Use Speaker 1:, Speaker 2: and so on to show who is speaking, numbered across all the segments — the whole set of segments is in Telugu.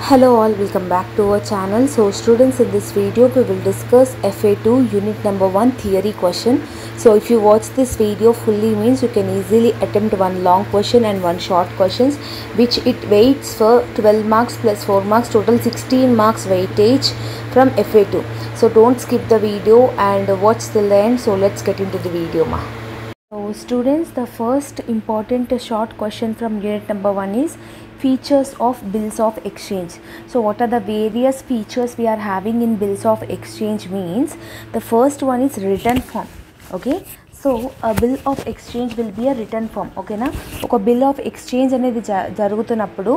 Speaker 1: Hello all, welcome back to our channel. So students, in this video we will discuss FA2 unit number 1 theory question. So if you watch this video fully means you can easily attempt one long question and one short questions, which it weights for 12 marks plus 4 marks, total 16 marks weightage from FA2. So don't skip the video and watch till the end. So let's get into the video ma. So students, the first important short question from unit number 1 is features of bills of exchange. So what are the various features we are having in bills of exchange means the first one is written form. Okay, so a bill of exchange will be a written form. Okay na, oka bill of exchange అనేది జరుగుతున్నప్పుడు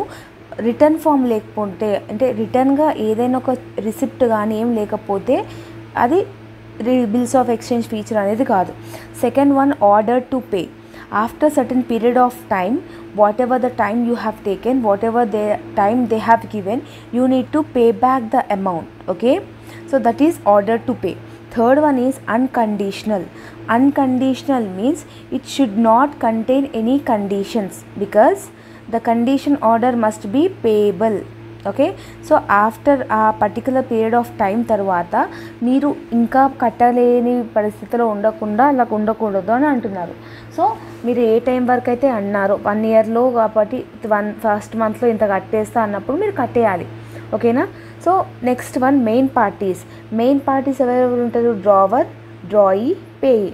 Speaker 1: రిటర్న్ ఫామ్ లేకపోతే అంటే రిటర్న్గా ఏదైనా ఒక రిసిప్ట్ కానీ ఏం లేకపోతే అది బిల్స్ ఆఫ్ ఎక్స్చేంజ్ ఫీచర్ అనేది కాదు. Second one order to pay. After certain period of time, whatever the time you have taken, whatever the time they have given, you need to pay back the amount. Okay, so that is order to pay. Third one is unconditional. Unconditional means it should not contain any conditions because the condition order must be payable. Okay, so after ఆ పర్టికులర్ పీరియడ్ ఆఫ్ టైం తర్వాత మీరు ఇంకా కట్టలేని పరిస్థితిలో ఉండకుండా అలా ఉండకూడదు అని అంటున్నారు. సో మీరు ఏ టైం వరకు అయితే అన్నారో 1 ఇయర్లో కాబట్టి ఫస్ట్ మంత్లో ఇంత కట్టేస్తా అన్నప్పుడు మీరు కట్టేయాలి. ఓకేనా, so next one main parties. Main parties ఎవరెవరు ఉంటారు? Drawer, drawee, payee.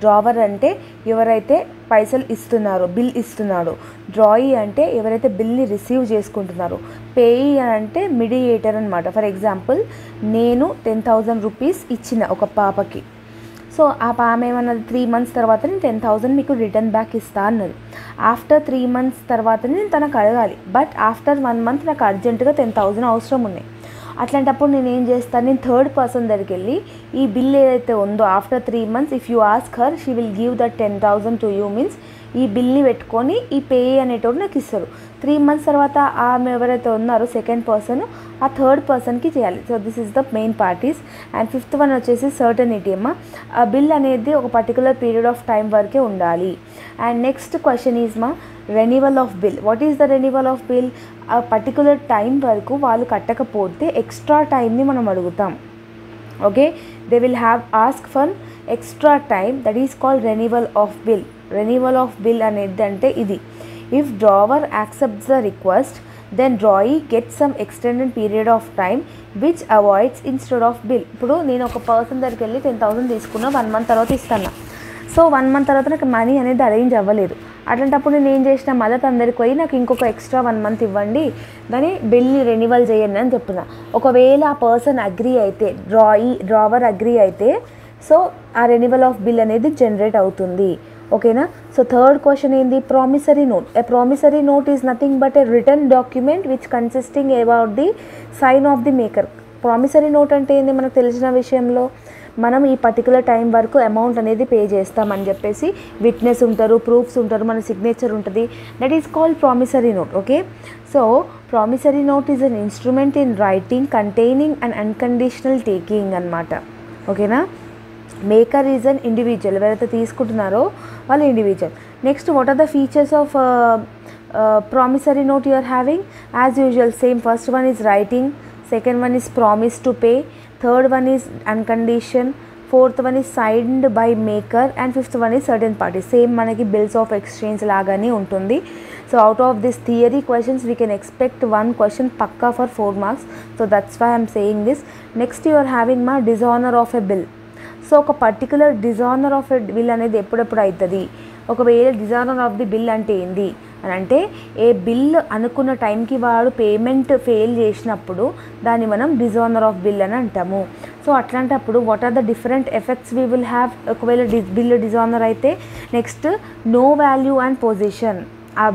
Speaker 1: డ్రావర్ అంటే ఎవరైతే పైసలు ఇస్తున్నారో, బిల్ ఇస్తున్నారో. డ్రాయీ అంటే ఎవరైతే బిల్ని రిసీవ్ చేసుకుంటున్నారో. పేయీ అంటే మీడియేటర్ అనమాట. ఫర్ ఎగ్జాంపుల్, నేను 10,000 రూపీస్ ఇచ్చిన ఒక పాపకి. సో ఆ పాప ఏమన్నది 3 months తర్వాత నేను 10,000 మీకు రిటర్న్ బ్యాక్ ఇస్తా అన్నది. ఆఫ్టర్ 3 months తర్వాత నేను తనకు అడగాలి, బట్ ఆఫ్టర్ 1 month నాకు అర్జెంటుగా 10,000 అవసరం ఉన్నాయి. అట్లాంటప్పుడు నేను ఏం చేస్తాను, నేను థర్డ్ పర్సన్ దగ్గరికి వెళ్ళి ఈ బిల్ ఏదైతే ఉందో after 3 months if you ask her she will give that 10,000 to you means ఈ బిల్ని పెట్టుకొని ఈ పే అనేటోడు నాకు ఇస్తారు. 3 months తర్వాత ఆమె ఎవరైతే ఉన్నారో సెకండ్ పర్సన్ ఆ థర్డ్ పర్సన్కి చేయాలి. So this is the main parties. And fifth one వచ్చేసి సర్టనిటీ అమ్మా. ఆ బిల్ అనేది ఒక పర్టికులర్ పీరియడ్ ఆఫ్ టైం వరకే ఉండాలి. అండ్ నెక్స్ట్ క్వశ్చన్ ఈజ్ మా renewal of bill. What is the renewal of bill? ఆ పర్టికులర్ టైం వరకు వాళ్ళు కట్టకపోతే ఎక్స్ట్రా టైంని మనం అడుగుతాం. Okay, they will have ask for extra time, that is called renewal of bill. Renewal of bill అనేది అంటే ఇది. If drawer accepts the request then drawee get some extended period of time which avoids instead of bill. ఇప్పుడు నేను ఒక పర్సన్ దగ్గరికి వెళ్ళి 10,000 తీసుకున్నా, 1 month తర్వాత ఇస్తాను. సో 1 month తర్వాత నాకు మనీ అనేది అరేంజ్ అవ్వలేదు. అట్లాంటప్పుడు నేను ఏం చేసిన, మళ్ళీ అందరికి పోయి నాకు ఇంకొక ఎక్స్ట్రా 1 month ఇవ్వండి, దాన్ని బిల్ని రెన్యువల్ చేయండి అని చెప్తున్నా. ఒకవేళ ఆ పర్సన్ అగ్రీ అయితే, డ్రావర్ అగ్రీ అయితే, సో ఆ రెన్యువల్ ఆఫ్ బిల్ అనేది జనరేట్ అవుతుంది. ఓకేనా, సో థర్డ్ క్వశ్చన్ ఏంది? Promissory note. A promissory note is nothing but a return document which consisting about the sign of the maker. Promissory note అంటే ఏంది? మనకు తెలిసిన విషయంలో మనం ఈ పర్టికులర్ టైం వరకు అమౌంట్ అనేది పే చేస్తామని చెప్పేసి విట్నెస్ ఉంటారు, ప్రూఫ్స్ ఉంటారు, మన సిగ్నేచర్ ఉంటుంది. That is called promissory note. Okay, so promissory note is an instrument in writing containing and unconditional taking అనమాట. ఓకేనా, మేకర్ ఈజ్ అన్ ఇండివిజువల్, ఎవరైతే తీసుకుంటున్నారో వాళ్ళు individual. Next, what are the features of promissory note you are having? As usual same. First one is writing, second one is promise to pay, third one is uncondition, fourth one is signed by maker and fifth one is certain party. Same మనకి బిల్స్ ఆఫ్ ఎక్స్చేంజ్ లాగానే ఉంటుంది. So out of this theory questions we can expect 1 question పక్కా for 4 marks. So that's why I'm saying this. Next you are having మా dishonour of a bill. So ఒక particular dishonour of a bill అనేది ఎప్పుడెప్పుడు అవుతుంది? ఒకవేళ డిజానర్ ఆఫ్ ది బిల్ అంటే ఏంది అని అంటే, ఏ బిల్ అనుకున్న టైంకి వాడు పేమెంట్ ఫెయిల్ చేసినప్పుడు దాన్ని మనం డిజానర్ ఆఫ్ బిల్ అని అంటాము. సో అట్లాంటప్పుడు what are the different effects we will have ఒకవేళ బిల్ డిజానర్ అయితే? Next, no value and position. ఆ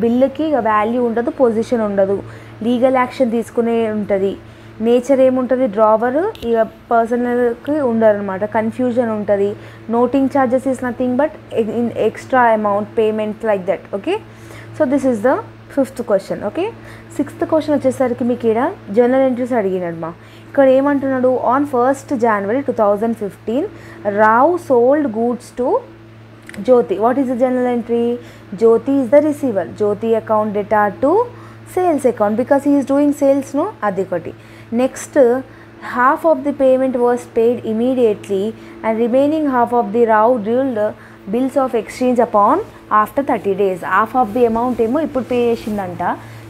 Speaker 1: బిల్లుకి వాల్యూ ఉండదు, పొజిషన్ ఉండదు, లీగల్ యాక్షన్ తీసుకునే ఉంటుంది. నేచర్ ఏముంటుంది? డ్రావర్ ఇక పర్సనల్కి ఉండరు అనమాట, కన్ఫ్యూజన్ ఉంటుంది. Noting charges is nothing but extra amount payment like that. Okay, so this is the 5th question. Okay, 6th question వచ్చేసరికి మీకు ఇక్కడ జర్నల్ ఎంట్రీస్ అడిగినమ్మా. ఇక్కడ ఏమంటున్నాడు? On 1st January 2015 Rao sold goods to Jyoti. What is the journal entry? Jyoti is the receiver. Jyoti account data to sales account because he is doing సేల్స్ను, అది ఒకటి. Next half of the payment was paid immediately and remaining half of the raw ruled bills of exchange upon after 30 days. Half of the amount ఏమో ఇప్పుడు పే చేసిందంట,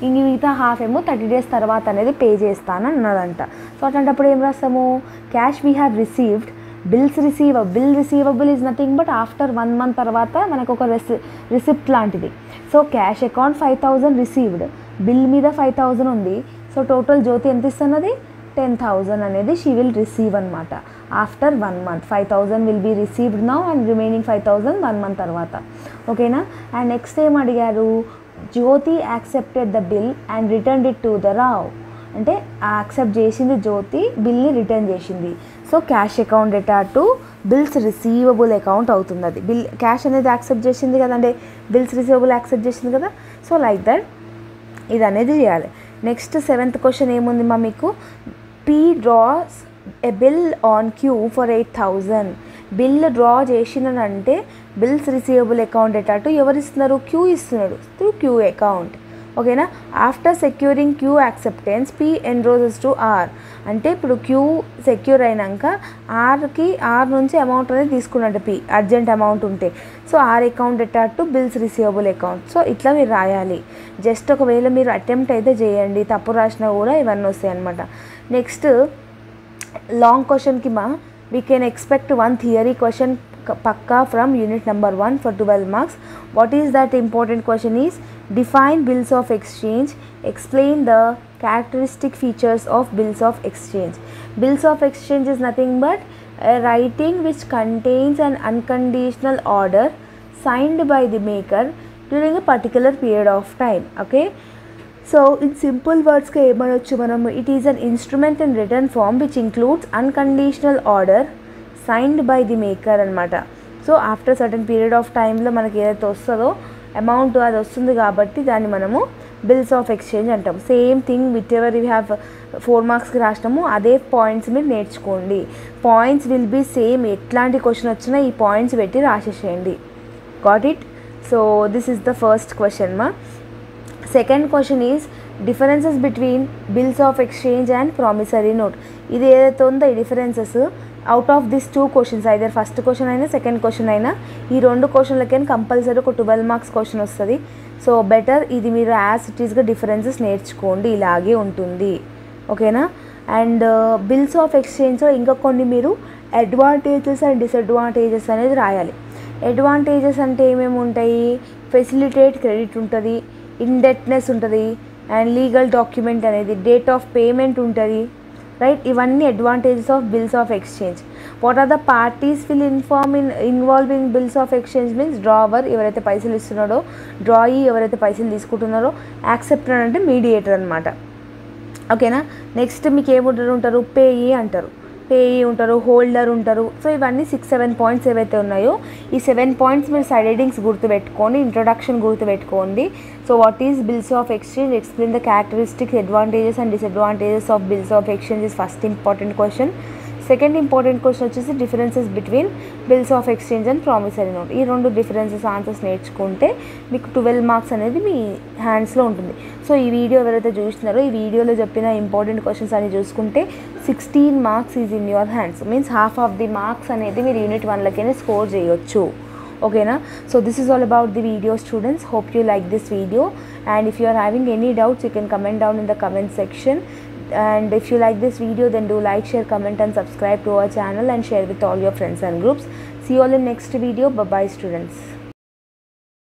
Speaker 1: ఇంక మిగతా హాఫ్ ఏమో 30 days తర్వాత అనేది పే చేస్తాను అన్నదంట. సో అట్లాంటప్పుడు ఏం రాస్తాము, cash we have received, bill receivable is nothing but after 1 month తర్వాత మనకు ఒక రిసిప్ట్ లాంటిది. So cash account 5,000 received, bill మీద 5,000 ఉంది. సో టోటల్ జ్యోతి ఎంత ఇస్తున్నది, 10,000 అనేది షీ విల్ రిసీవ్ అనమాట after 1 month. 5,000 will be received now and remaining 5,000 1 month తర్వాత. ఓకేనా. అండ్ నెక్స్ట్ ఏం అడిగారు, Jyoti accepted the bill and return it to the Rao, అంటే యాక్సెప్ట్ చేసింది జ్యోతి, బిల్ని రిటర్న్ చేసింది. So cash account data to bills receivable account అవుతుంది. అది బిల్ క్యాష్ అనేది యాక్సెప్ట్ చేసింది కదా, అంటే బిల్స్ రిసీవబుల్ యాక్సెప్ట్ చేసింది కదా. సో లైక్ దట్ ఇది అనేది చేయాలి. నెక్స్ట్ 7th క్వశ్చన్ ఏముంది మా మీకు, P draws a bill on Q for 8,000. Bill draw చేసినంటే bills receivable account data to ఎవరు ఇస్తున్నారు, క్యూ ఇస్తున్నాడు త్రూ క్యూ అకౌంట్. ఓకేనా. After securing Q acceptance P enrolls to R, అంటే ఇప్పుడు క్యూ సెక్యూర్ అయినాక ఆర్ నుంచి అమౌంట్ అనేది తీసుకున్నట్టు P అర్జెంట్ అమౌంట్ ఉంటే. So R account data to bills receivable account. So ఇట్లా మీరు రాయాలి. జస్ట్ ఒకవేళ మీరు అటెంప్ట్ అయితే చేయండి, తప్పు రాసినా కూడా ఇవన్నీ వస్తాయి అన్నమాట. నెక్స్ట్ లాంగ్ క్వశ్చన్కి we can expect one theory question pakka from unit number 1 for 12 marks. What is that important question is, define bills of exchange, explain the characteristic features of bills of exchange. Bills of exchange is nothing but a writing which contains an unconditional order signed by the maker during a particular period of time. Okay. So in simple words ka emanochu manamu, it is an instrument in written form which includes unconditional order signed by the maker anamata. So after certain period of time lo manaki edaithe vastado amount adi vastundi kabatti danni manamu bills of exchange antam. Same thing whichever we have 4 marks ki rashnamo ade points meer nerchukondi. Points will be same, etlanti question vachina ee points petti raseseyandi. Got it? So this is the first question ma. Second question is differences between bills of exchange and promissory note. ఇది ఏదైతే ఉందో ఈ differences out of this 2 questions, either first question అయినా సెకండ్ క్వశ్చన్ అయినా ఈ 2 క్వశ్చన్లకైనా కంపల్సరీ ఒక 12 మార్క్స్ క్వశ్చన్ వస్తుంది. సో బెటర్ ఇది మీరు యాజ్ ఇట్ ఈస్గా డిఫరెన్సెస్ నేర్చుకోండి, ఇలాగే ఉంటుంది. ఓకేనా. అండ్ బిల్స్ ఆఫ్ ఎక్స్చేంజ్లో ఇంకా కొన్ని మీరు అడ్వాంటేజెస్ అండ్ డిసడ్వాంటేజెస్ అనేది రాయాలి. అడ్వాంటేజెస్ అంటే ఏమేమి ఉంటాయి, ఫెసిలిటేట్ క్రెడిట్ ఉంటుంది, ఇండెట్నెస్ ఉంటుంది, అండ్ లీగల్ డాక్యుమెంట్ అనేది, డేట్ ఆఫ్ పేమెంట్ ఉంటుంది, రైట్. ఇవన్నీ advantages of bills of exchange. What are the parties will involving bills of exchange means drawer ఎవరైతే పైసలు ఇస్తున్నాడో, డ్రాయీ ఎవరైతే పైసలు తీసుకుంటున్నారో, యాక్సెప్టర్ అంటే మీడియేటర్ అనమాట. ఓకేనా. నెక్స్ట్ మీకు ఏముంటారు, పేయీ అంటారు, పేయీ ఉంటారు, హోల్డర్ ఉంటారు. సో ఇవన్నీ 6-7 పాయింట్స్ ఏవైతే ఉన్నాయో ఈ 7 పాయింట్స్ మీరు సైడ్ హెడింగ్స్ గుర్తుపెట్టుకోండి, ఇంట్రొడక్షన్ గుర్తుపెట్టుకోండి. So what is bills of exchange, explain the characteristics, advantages and disadvantages of bills of exchange is first important question. Second important question వచ్చేసి differences between bills of exchange and promissory note. ఈ 2 డిఫరెన్సెస్ ఆన్సర్స్ నేర్చుకుంటే మీకు 12 మార్క్స్ అనేది మీ హ్యాండ్స్లో ఉంటుంది. సో ఈ వీడియో ఎవరైతే చూస్తున్నారో ఈ వీడియోలో చెప్పిన ఇంపార్టెంట్ క్వశ్చన్స్ అని చూసుకుంటే 16 marks is in your hands. Means half of the marks అనేది మీరు యూనిట్ 1లకైనా స్కోర్ చేయొచ్చు. ఓకేనా. So this is all about the video students. Hope you like this video and if you are having any doubts you can comment down in the comment section. And if you like this video, then do like, share, comment and subscribe to our channel and share with all your friends and groups. See you all in next video. Bye bye students.